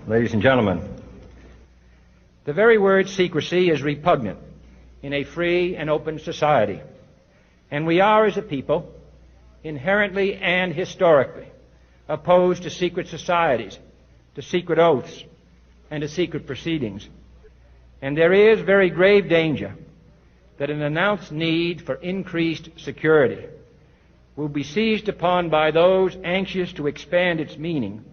ladies and gentlemen. The very word secrecy is repugnant in a free and open society, and we are, as a people, inherently and historically opposed to secret societies, to secret oaths, and to secret proceedings. And there is very grave danger that an announced need for increased security will be seized upon by those anxious to expand its meaning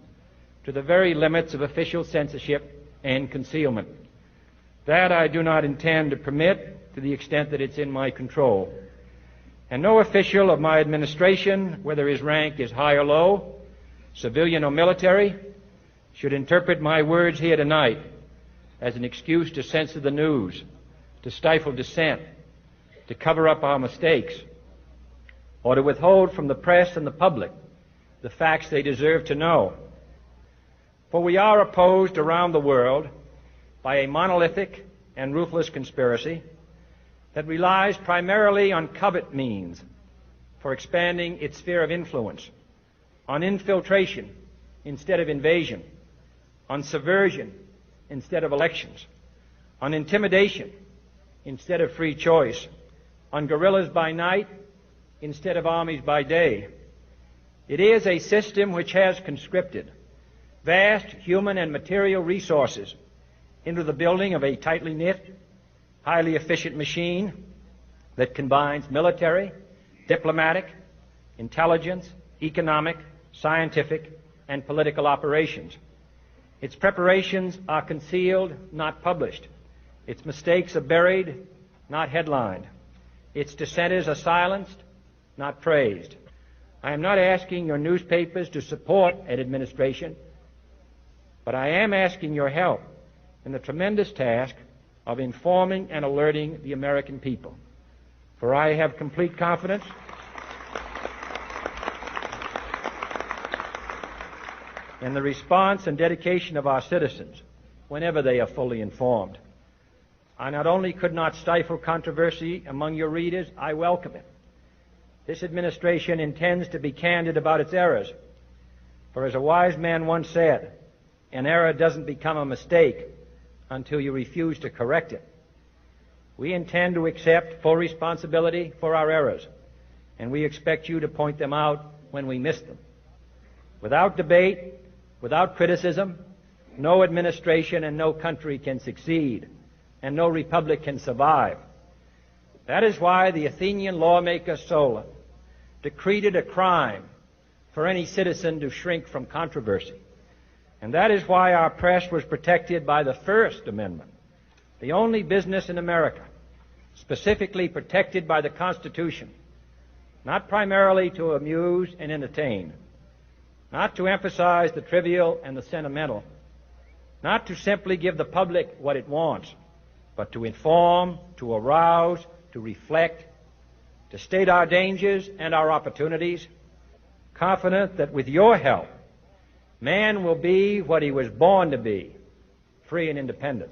to the very limits of official censorship and concealment. That I do not intend to permit to the extent that it's in my control. And no official of my administration, whether his rank is high or low, civilian or military, should interpret my words here tonight as an excuse to censor the news, to stifle dissent, to cover up our mistakes, or to withhold from the press and the public the facts they deserve to know. For we are opposed around the world by a monolithic and ruthless conspiracy that relies primarily on covert means for expanding its sphere of influence, on infiltration instead of invasion, on subversion instead of elections, on intimidation instead of free choice, on guerrillas by night instead of armies by day. It is a system which has conscripted vast human and material resources into the building of a tightly knit, highly efficient machine that combines military, diplomatic, intelligence, economic, scientific, and political operations. Its preparations are concealed, not published. Its mistakes are buried, not headlined. Its dissenters are silenced, not praised. I am not asking your newspapers to support an administration, but I am asking your help in the tremendous task of informing and alerting the American people. For I have complete confidence in the response and dedication of our citizens whenever they are fully informed. I not only could not stifle controversy among your readers, I welcome it. This administration intends to be candid about its errors. For as a wise man once said, an error doesn't become a mistake until you refuse to correct it. We intend to accept full responsibility for our errors, and we expect you to point them out when we miss them. Without debate, without criticism, no administration and no country can succeed, and no republic can survive. That is why the Athenian lawmaker Solon decreed it a crime for any citizen to shrink from controversy. And that is why our press was protected by the First Amendment, the only business in America specifically protected by the Constitution, not primarily to amuse and entertain, not to emphasize the trivial and the sentimental, not to simply give the public what it wants, but to inform, to arouse, to reflect, to state our dangers and our opportunities, confident that with your help, man will be what he was born to be, free and independent.